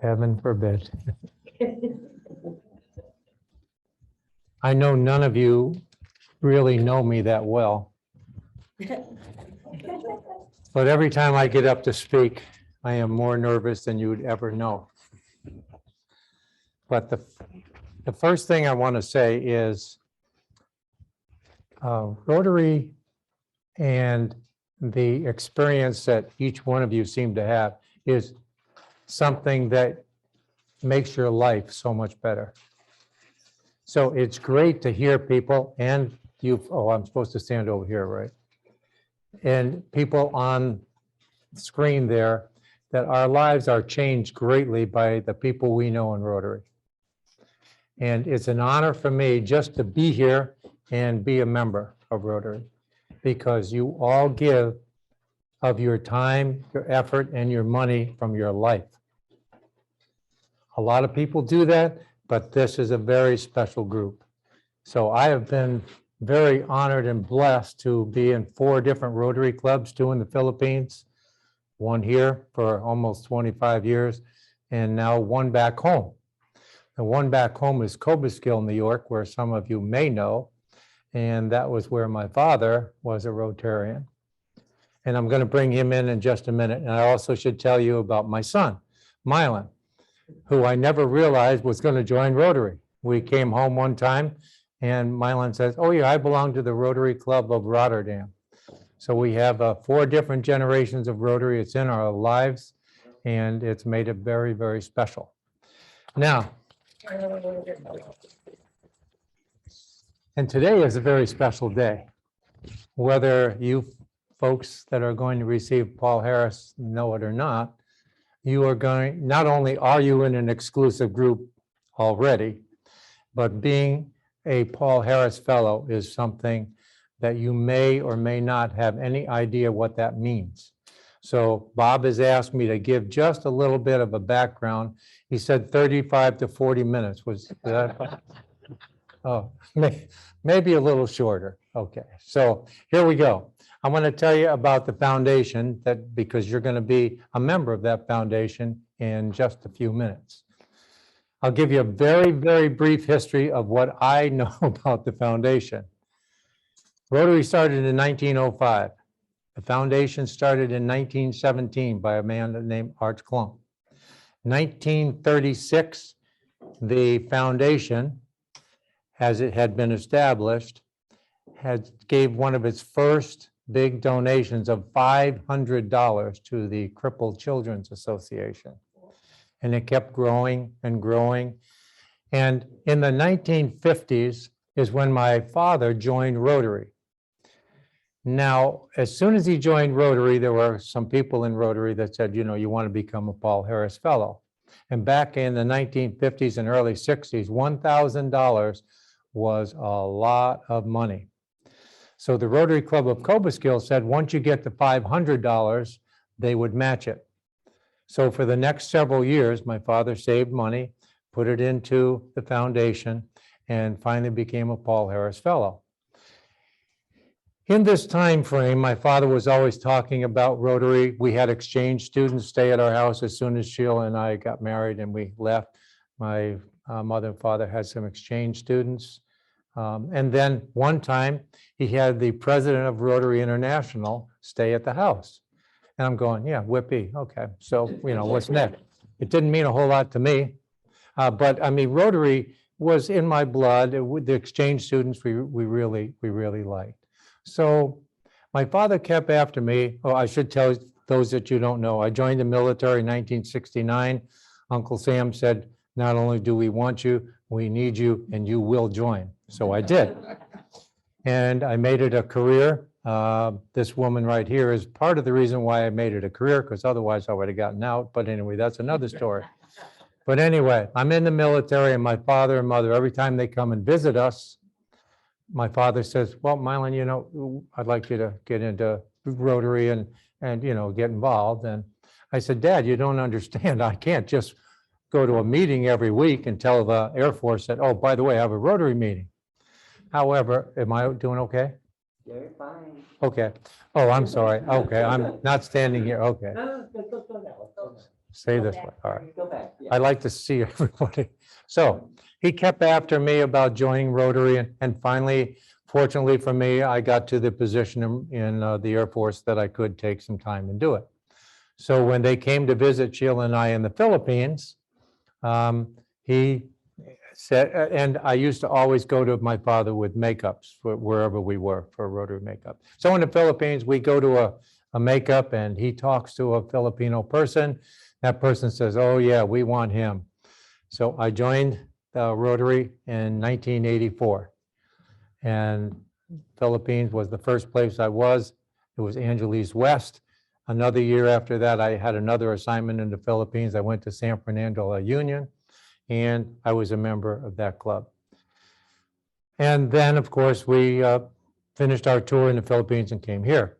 Heaven forbid. I know none of you really know me that well, but every time I get up to speak, I am more nervous than you would ever know. But the first thing I want to say is Rotary and the experience that each one of you seem to have is something that makes your life so much better. So it's great to hear people and you, oh, I'm supposed to stand over here, right? And people on screen there, that our lives are changed greatly by the people we know in Rotary. And it's an honor for me just to be here and be a member of Rotary, because you all give of your time, your effort, and your money from your life. A lot of people do that, but this is a very special group. So I have been very honored and blessed to be in 4 different Rotary clubs, 2 in the Philippines, 1 here for almost 25 years, and now 1 back home. The 1 back home is Cobleskill, New York, where some of you may know, and that was where my father was a Rotarian. And I'm going to bring him in just a minute. And I also should tell you about my son, Milan, who I never realized was going to join Rotary. We came home one time and Milan says, oh yeah, I belong to the Rotary Club of Rotterdam. So we have 4 different generations of Rotary. It's in our lives and it's made it very, very special. Now, and today is a very special day. Whether you folks that are going to receive Paul Harris know it or not, you are going, not only are you in an exclusive group already, but being a Paul Harris Fellow is something that you may or may not have any idea what that means. So Bob has asked me to give just a little bit of a background. He said 35 to 40 minutes. Was that? Oh, maybe a little shorter. Okay, so here we go. I want to tell you about the foundation, that because you're going to be a member of that foundation in just a few minutes. I'll give you a very, very brief history of what I know about the foundation. Rotary started in 1905. The foundation started in 1917 by a man named Art Klump. 1936, the foundation, as it had been established, gave one of its first big donations of $500 to the Crippled Children's Association. And it kept growing and growing. And in the 1950s is when my father joined Rotary. Now, as soon as he joined Rotary, there were some people in Rotary that said, you know, you want to become a Paul Harris Fellow. And back in the 1950s and early 60s, $1,000 was a lot of money. So the Rotary Club of Cobleskill said, once you get to $500, they would match it. So for the next several years, my father saved money, put it into the foundation, and finally became a Paul Harris Fellow. In this time frame, my father was always talking about Rotary. We had exchange students stay at our house as soon as Sheila and I got married and we left. My mother and father had some exchange students. And then one time he had the president of Rotary International stay at the house. And I'm going, yeah, whippy. Okay, so, you know, what's next? It didn't mean a whole lot to me. But I mean, Rotary was in my blood. With the exchange students, we really liked. So my father kept after me. Oh, I should tell those that you don't know, I joined the military in 1969. Uncle Sam said, not only do we want you, we need you, and you will join. So I did. And I made it a career. This woman right here is part of the reason why I made it a career, because otherwise I would have gotten out. But anyway, that's another story. But anyway, I'm in the military, and my father and mother, every time they come and visit us, my father says, well, Milan, you know, I'd like you to get into Rotary and you know, get involved. And I said, Dad, you don't understand. I can't just go to a meeting every week and tell the Air Force that, oh, by the way, I have a Rotary meeting. However, am I doing okay? You're fine. Okay. Oh, I'm sorry. Okay, I'm not standing here. Okay. Say this way. All right. I like to see everybody. So he kept after me about joining Rotary, and finally, fortunately for me, I got to the position in the Air Force that I could take some time and do it. So when they came to visit Sheila and I in the Philippines, he said, and I used to always go to my father with makeups for wherever we were for Rotary makeup. So in the Philippines, we go to a makeup and he talks to a Filipino person. That person says, oh yeah, we want him. So I joined Rotary in 1984. And Philippines was the first place I was. It was Angeles West. Another year after that, I had another assignment in the Philippines. I went to San Fernando La Union, and I was a member of that club. And then, of course, we finished our tour in the Philippines and came here.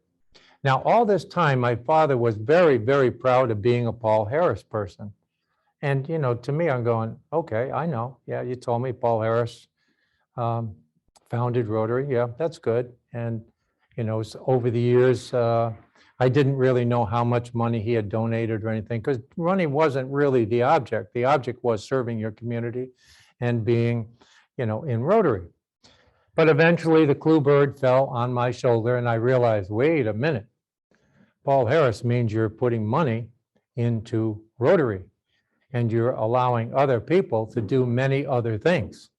Now, all this time, my father was very, very proud of being a Paul Harris person. And, you know, to me, I'm going, okay, I know. Yeah, you told me Paul Harris founded Rotary. Yeah, that's good. And, you know, so over the years, I didn't really know how much money he had donated or anything, because money wasn't really the object. The object was serving your community and being, you know, in Rotary. But eventually the clue bird fell on my shoulder and I realized, wait a minute, Paul Harris means you're putting money into Rotary and you're allowing other people to do many other things.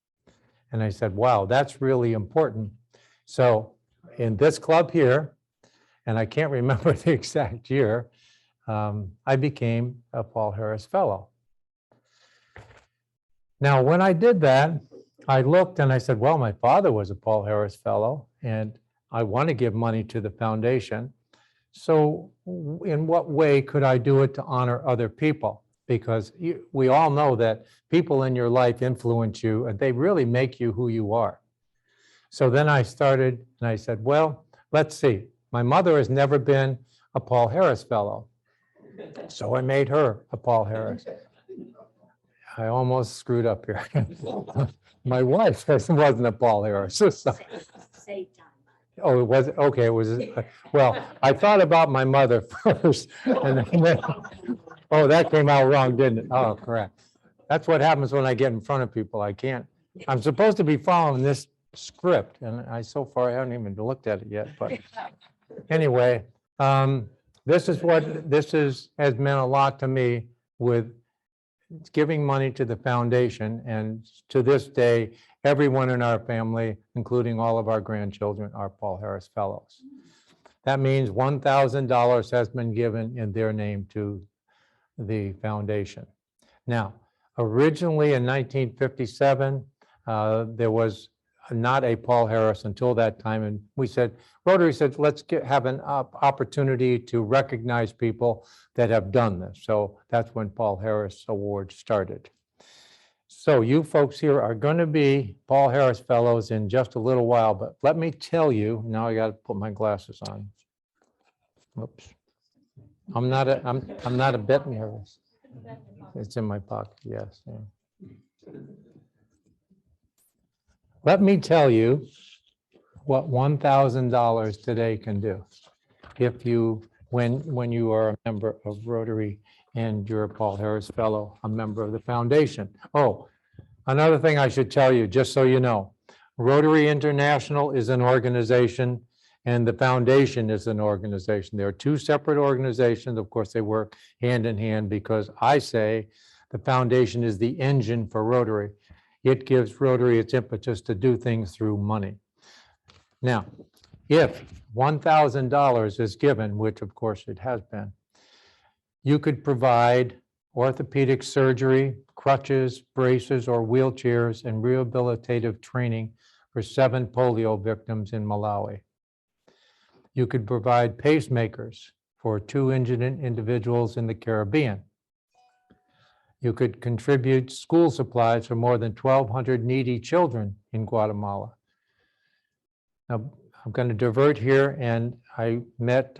And I said, wow, that's really important. So in this club here, and I can't remember the exact year, I became a Paul Harris Fellow. Now, when I did that, I looked and I said, well, my father was a Paul Harris Fellow, and I want to give money to the foundation. So in what way could I do it to honor other people? Because we all know that people in your life influence you, and they really make you who you are. So then I started, and I said, well, let's see. My mother has never been a Paul Harris Fellow, so I made her a Paul Harris. I almost screwed up here. My wife wasn't a Paul Harris. So, oh, it was, okay, it was, well, I thought about my mother first, and then, oh, that came out wrong, didn't it? Oh, correct. That's what happens when I get in front of people. I can't, I'm supposed to be following this script, and so far I haven't even looked at it yet, but anyway, this has meant a lot to me with giving money to the foundation, and to this day, everyone in our family, including all of our grandchildren, are Paul Harris Fellows. That means $1,000 has been given in their name to the foundation. Now, originally in 1957, there was not a Paul Harris until that time, and we said, Rotary said, let's have an opportunity to recognize people that have done this. So that's when Paul Harris Award started. So you folks here are going to be Paul Harris Fellows in just a little while, but let me tell you, now I got to put my glasses on. Oops. I'm not a bit nervous. It's in my pocket, yes. Yeah. Let me tell you what $1,000 today can do if you, when you are a member of Rotary and you're a Paul Harris Fellow, a member of the foundation. Oh, another thing I should tell you, just so you know, Rotary International is an organization and the foundation is an organization. There are two separate organizations. Of course, they work hand in hand because I say the foundation is the engine for Rotary. It gives Rotary its impetus to do things through money. Now, if $1,000 is given, which of course it has been, you could provide orthopedic surgery, crutches, braces, or wheelchairs, and rehabilitative training for 7 polio victims in Malawi. You could provide pacemakers for 2 indigent individuals in the Caribbean. You could contribute school supplies for more than 1,200 needy children in Guatemala. Now, I'm going to divert here, and I met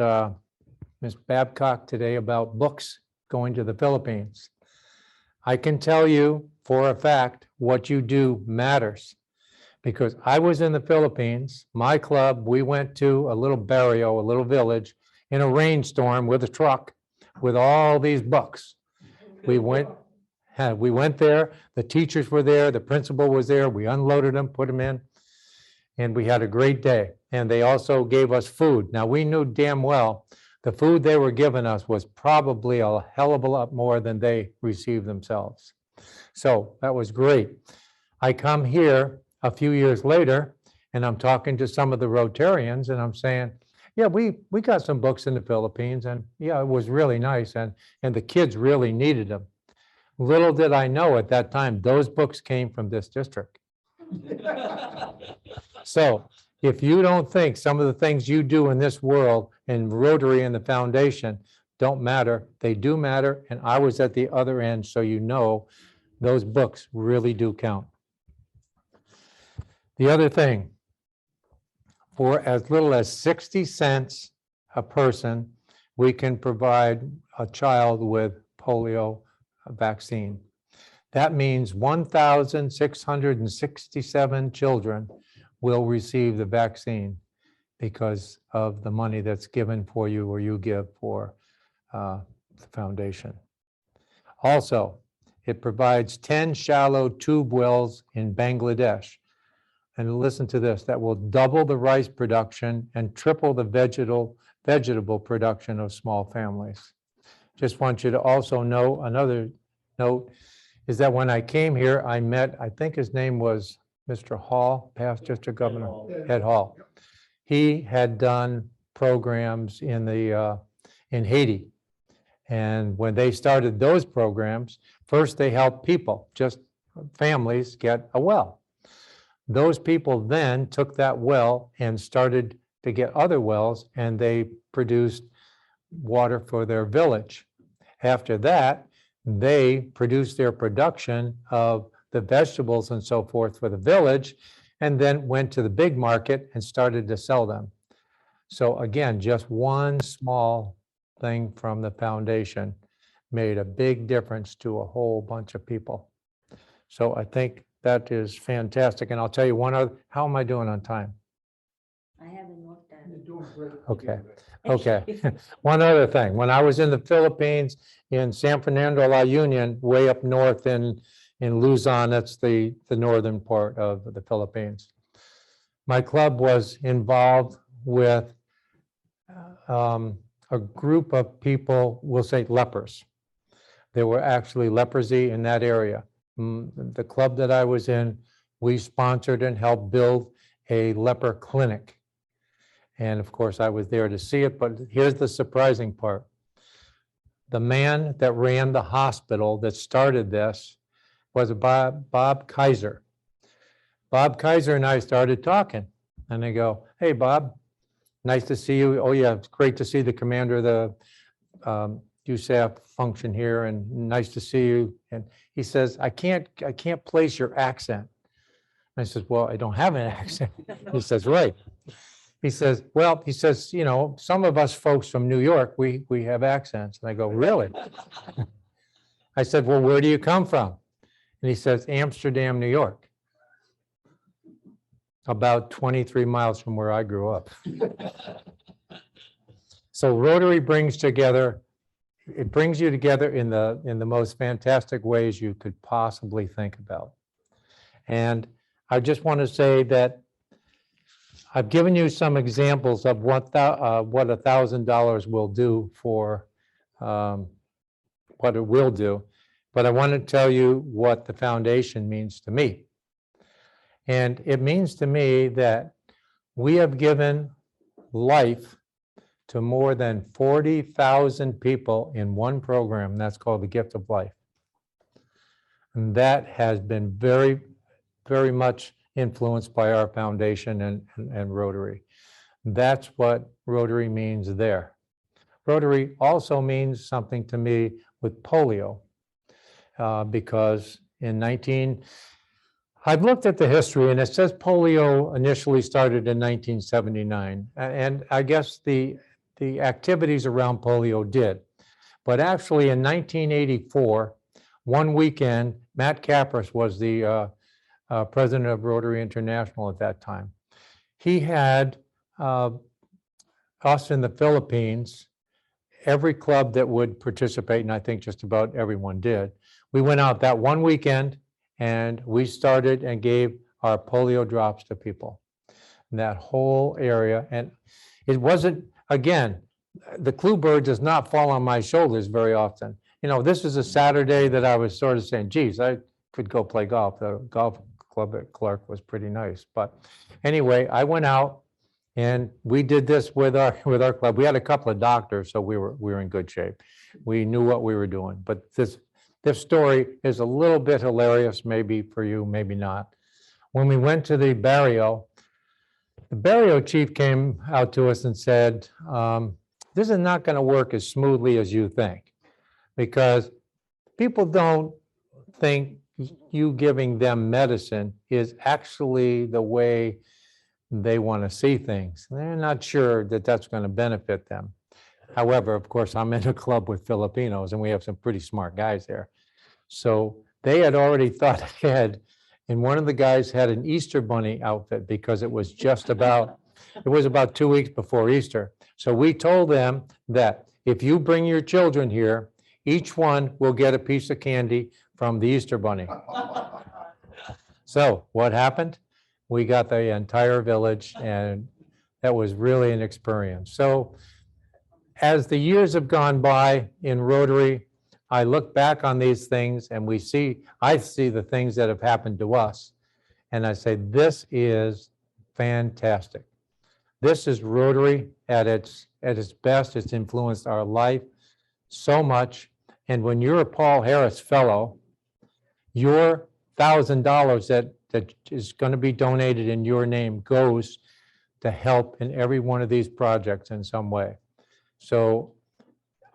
Ms. Babcock today about books going to the Philippines. I can tell you for a fact what you do matters, because I was in the Philippines, my club, we went to a little barrio, a little village, in a rainstorm with a truck with all these books. We went there, the teachers were there, the principal was there, we unloaded them, put them in, and we had a great day. And they also gave us food. Now, we knew damn well the food they were giving us was probably a hell of a lot more than they received themselves. So that was great. I come here a few years later, and I'm talking to some of the Rotarians, and I'm saying, yeah, we got some books in the Philippines, and yeah, it was really nice, and the kids really needed them. Little did I know at that time, those books came from this district. So if you don't think some of the things you do in this world in Rotary and the foundation don't matter, they do matter, and I was at the other end, so you know those books really do count. The other thing, for as little as 60 cents a person, we can provide a child with polio vaccine. That means 1,667 children will receive the vaccine because of the money that's given for you or you give for the foundation. Also, it provides 10 shallow tube wells in Bangladesh. And listen to this, that will double the rice production and triple the vegetable production of small families. Just want you to also know, another note, is that when I came here, I met, I think his name was Mr. Hall, past district governor, Ed Hall. He had done programs in Haiti. And when they started those programs, first they helped people, just families, get a well. Those people then took that well and started to get other wells, and they produced water for their village. After that, they produced their production of the vegetables and so forth for the village, and then went to the big market and started to sell them. So again, just one small thing from the foundation made a big difference to a whole bunch of people. So I think that is fantastic. And I'll tell you one other, how am I doing on time? I haven't looked at You're it. doing great. Okay. Okay. One other thing, when I was in the Philippines, in San Fernando La Union, way up north in Luzon, that's the northern part of the Philippines. My club was involved with a group of people, we'll say lepers. There were actually leprosy in that area. The club that I was in, we sponsored and helped build a leper clinic. And of course, I was there to see it, but here's the surprising part. The man that ran the hospital that started this was Bob Kaiser. Bob Kaiser and I started talking, and I go, hey, Bob, nice to see you. Oh yeah, it's great to see the commander of the USAF function here, and nice to see you. And he says, I can't place your accent. I said, well, I don't have an accent. He says, right. He says, well, he says, you know, some of us folks from New York, we have accents. And I go, really? I said, well, where do you come from? And he says, Amsterdam, New York. About 23 miles from where I grew up. So Rotary brings together, it brings you together in the most fantastic ways you could possibly think about. And I just want to say that I've given you some examples of what $1,000 will do for what it will do, but I want to tell you what the foundation means to me. And it means to me that we have given life to more than 40,000 people in one program that's called the Gift of Life. And that has been very, very much influenced by our foundation and Rotary. That's what Rotary means there. Rotary also means something to me with polio, because in I've looked at the history, and it says polio initially started in 1979, and I guess the activities around polio did. But actually in 1984, one weekend, Matt Capris was the president of Rotary International at that time. He had us in the Philippines every club that would participate, and I think just about everyone did, we went out that one weekend and we started and gave our polio drops to people in that whole area. And it wasn't, again, the clue bird does not fall on my shoulders very often. You know, this is a Saturday that I was sort of saying, geez, I could go play golf. The golf club at Clark was pretty nice. But anyway, I went out and we did this with our club. We had a couple of doctors, so we were in good shape. We knew what we were doing. But this story is a little bit hilarious, maybe for you, maybe not. When we went to the barrio chief came out to us and said, this is not going to work as smoothly as you think, because people don't think you giving them medicine is actually the way they want to see things. They're not sure that that's going to benefit them. However, of course, I'm in a club with Filipinos and we have some pretty smart guys there. So they had already thought ahead, and one of the guys had an Easter bunny outfit because it was about 2 weeks before Easter. So we told them that if you bring your children here, each one will get a piece of candy from the Easter bunny. So what happened? We got the entire village, and that was really an experience. So as the years have gone by in Rotary, I look back on these things and I see the things that have happened to us. And I say, this is fantastic. This is Rotary at its best. It's influenced our life so much. And when you're a Paul Harris Fellow, your $1,000 that is going to be donated in your name goes to help in every one of these projects in some way. So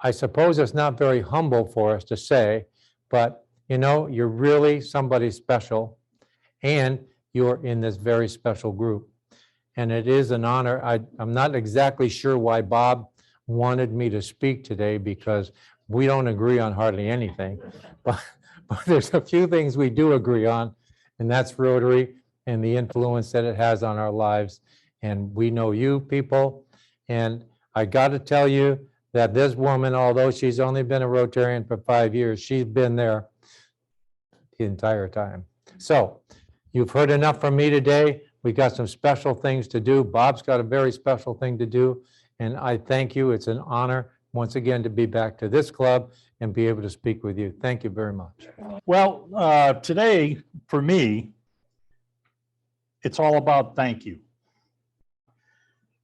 I suppose it's not very humble for us to say, but you know, you're really somebody special and you're in this very special group. And it is an honor. I'm not exactly sure why Bob wanted me to speak today, because we don't agree on hardly anything, but there's a few things we do agree on, and that's Rotary and the influence that it has on our lives. And we know you people, and I got to tell you that this woman, although she's only been a Rotarian for 5 years, she's been there the entire time. So you've heard enough from me today. We got some special things to do. Bob's got a very special thing to do, and I thank you. It's an honor once again to be back to this club and be able to speak with you. Thank you very much. Well, today, for me, it's all about thank you.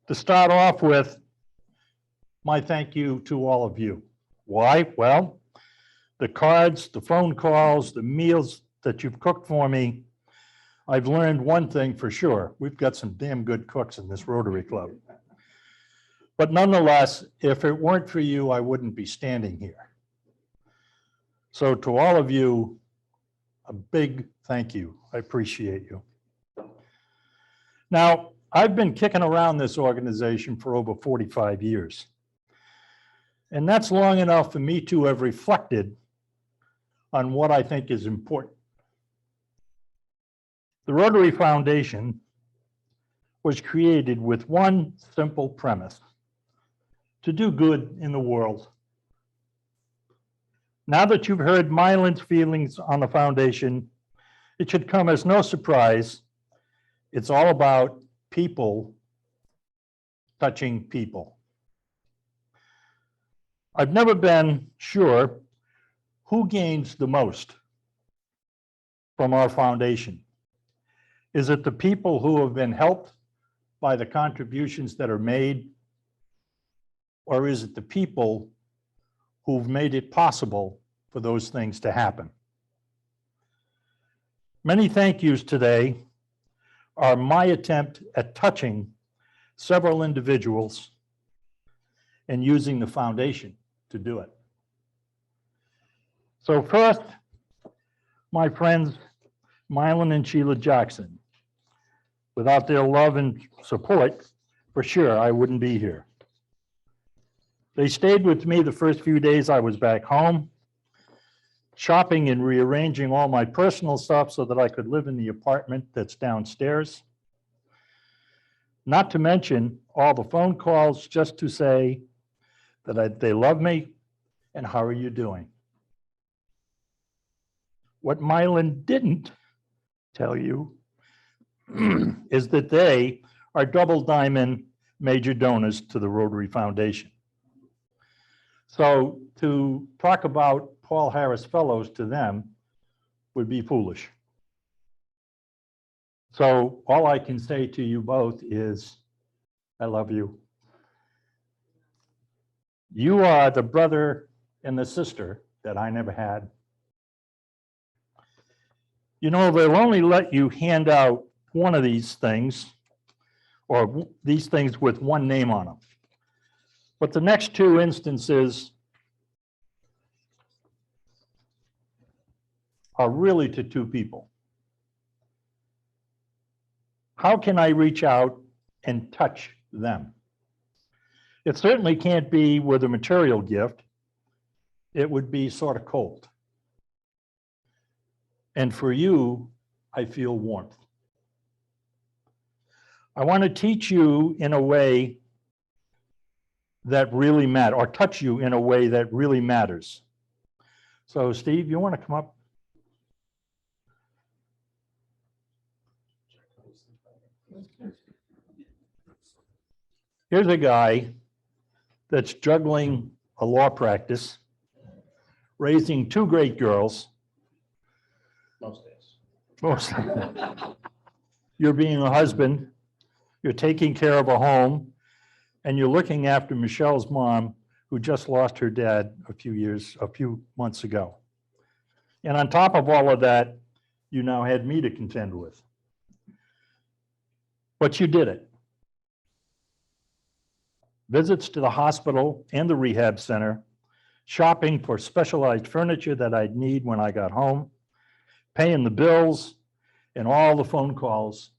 To start off with, my thank you to all of you. Why? Well, the cards, the phone calls, the meals that you've cooked for me, I've learned one thing for sure. We've got some damn good cooks in this Rotary Club. But nonetheless, if it weren't for you, I wouldn't be standing here. So to all of you, a big thank you. I appreciate you. Now, I've been kicking around this organization for over 45 years. And that's long enough for me to have reflected on what I think is important. The Rotary Foundation was created with one simple premise: to do good in the world. Now that you've heard Milan's feelings on the foundation, it should come as no surprise. It's all about people touching people. I've never been sure who gains the most from our foundation. Is it the people who have been helped by the contributions that are made, or is it the people who've made it possible for those things to happen? Many thank yous today are my attempt at touching several individuals and using the foundation to do it. So first, my friends, Milan and Sheila Jackson. Without their love and support, for sure, I wouldn't be here. They stayed with me the first few days I was back home, shopping and rearranging all my personal stuff so that I could live in the apartment that's downstairs. Not to mention all the phone calls just to say they love me, and how are you doing? What Milan didn't tell you is that they are double diamond major donors to the Rotary Foundation. So to talk about Paul Harris Fellows to them would be foolish. So all I can say to you both is, I love you. You are the brother and the sister that I never had. You know, they'll only let you hand out one of these things, or these things with one name on them. But the next two instances are really to two people. How can I reach out and touch them? It certainly can't be with a material gift. It would be sort of cold. And for you, I feel warmth. I want to teach you in a way that really matters, or touch you in a way that really matters. So Steve, you want to come up? Here's a guy that's juggling a law practice, raising two great girls. Most days. Most. You're being a husband, you're taking care of a home, and you're looking after Michelle's mom, who just lost her dad a few months ago. And on top of all of that, you now had me to contend with. But you did it. Visits to the hospital and the rehab center, shopping for specialized furniture that I'd need when I got home, paying the bills, and all the phone calls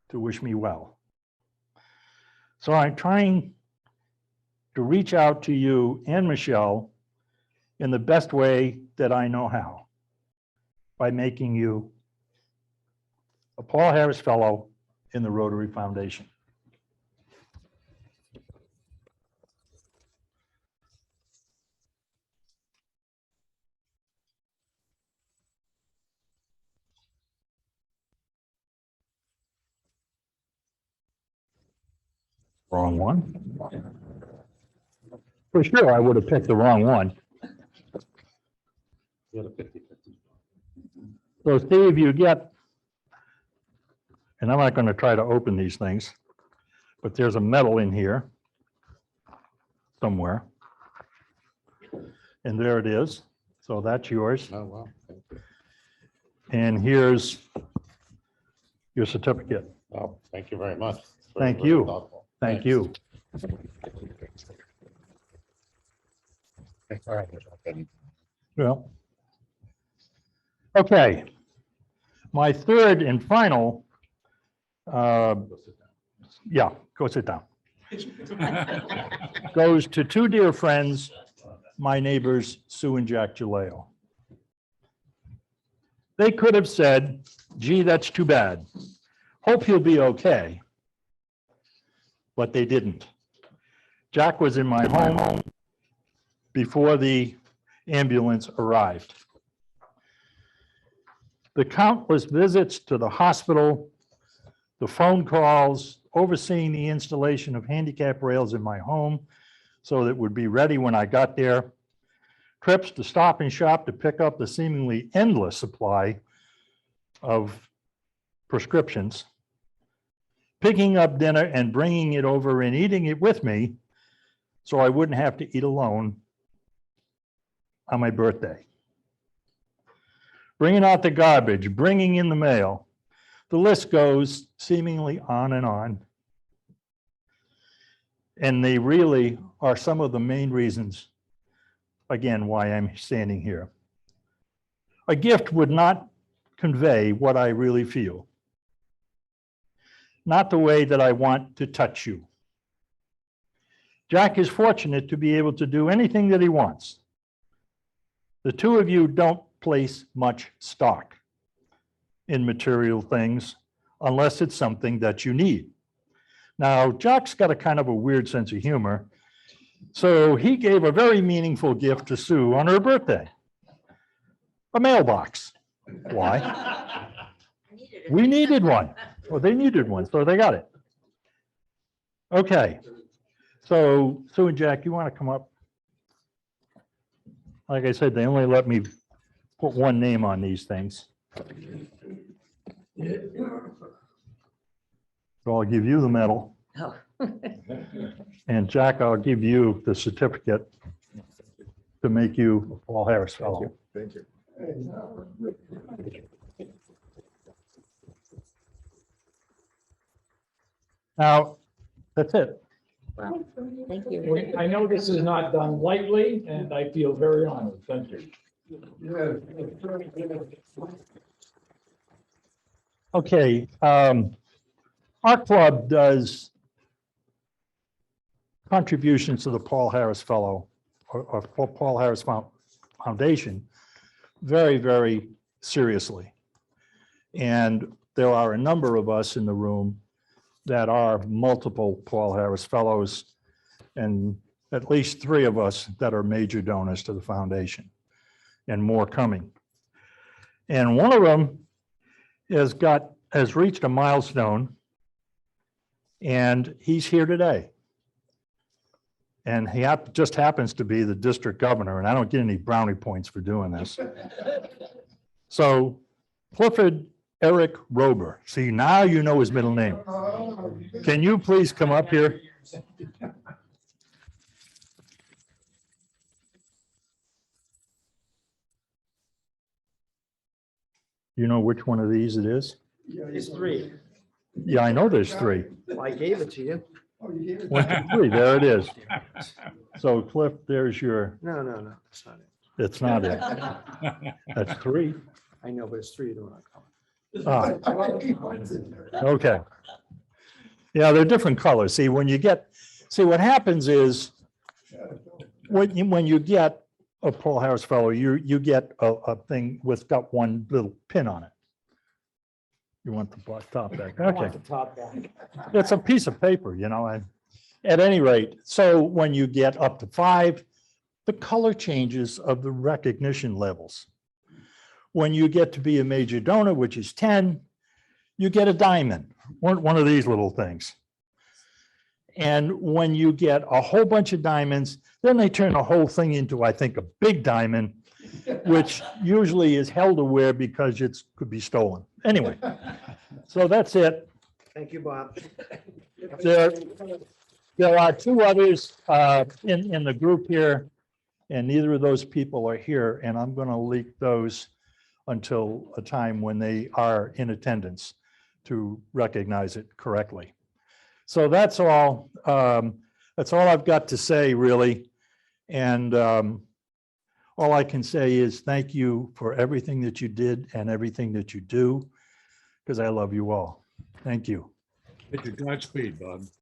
to wish me well. So I'm trying to reach out to you and Michelle in the best way that I know how, by making you a Paul Harris Fellow in the Rotary Foundation. Wrong one. For sure, I would have picked the wrong one. You had a 50-50. So Steve, you get, and I'm not going to try to open these things, but there's a medal in here somewhere. And there it is. So that's yours. Oh, wow. Thank you. And here's your certificate. Oh, thank you very much. It's Thank very you. thoughtful. Thank Thanks. you. All right. Okay. Well, okay. My third and final, yeah, go sit down. Goes to two dear friends, my neighbors, Sue and Jack Jaleo. They could have said, gee, that's too bad. Hope you'll be okay. But they didn't. Jack was in my home before the ambulance arrived. The countless visits to the hospital, the phone calls, overseeing the installation of handicap rails in my home so that it would be ready when I got there, trips to Stop and Shop to pick up the seemingly endless supply of prescriptions, picking up dinner and bringing it over and eating it with me so I wouldn't have to eat alone on my birthday. Bringing out the garbage, bringing in the mail. The list goes seemingly on and on. And they really are some of the main reasons, again, why I'm standing here. A gift would not convey what I really feel. Not the way that I want to touch you. Jack is fortunate to be able to do anything that he wants. The two of you don't place much stock in material things unless it's something that you need. Now, Jack's got a kind of a weird sense of humor. So he gave a very meaningful gift to Sue on her birthday. A mailbox. Why? I needed it. We needed one. Well, they needed one, so they got it. Okay. So Sue and Jack, you want to come up? Like I said, they only let me put one name on these things. So I'll give you the medal. Oh. And Jack, I'll give you the certificate to make you a Paul Harris Fellow. Thank you. Now, that's it. Thank you. I know this is not done lightly, and I feel very honored. Thank you. Okay, our club does contributions to the Paul Harris Fellow or Paul Harris Foundation very, very seriously. And there are a number of us in the room that are multiple Paul Harris Fellows, and at least 3 of us that are major donors to the foundation, and more coming. And one of them has reached a milestone, and he's here today. And he just happens to be the district governor, and I don't get any brownie points for doing this. So Clifford Eric Rober. See, now you know his middle name. Can you please come up here? You know which one of these it is? It's 3. Yeah, I know there's 3. I gave it to you. 1, 2, 3, there it is. So Cliff, there's your, No, that's not it. it's not it. That's 3. I know, but it's 3 to 1. Ah, okay. Yeah, they're different colors. See, when you get, see, what happens is when you get a Paul Harris Fellow, you get a thing with got one little pin on it. You want the top back? I Okay. want the top back. It's a piece of paper, you know, and at any rate, so when you get up to 5, the color changes of the recognition levels. When you get to be a major donor, which is 10, you get a diamond, one of these little things. And when you get a whole bunch of diamonds, then they turn the whole thing into, I think, a big diamond, which usually is held to wear because it could be stolen. Anyway, so that's it. Thank you, Bob. There are 2 others in the group here, and neither of those people are here, and I'm going to leak those until a time when they are in attendance to recognize it correctly. So that's all. That's all I've got to say, really. And all I can say is thank you for everything that you did and everything that you do, because I love you all. Thank you. Get your Godspeed, Bob.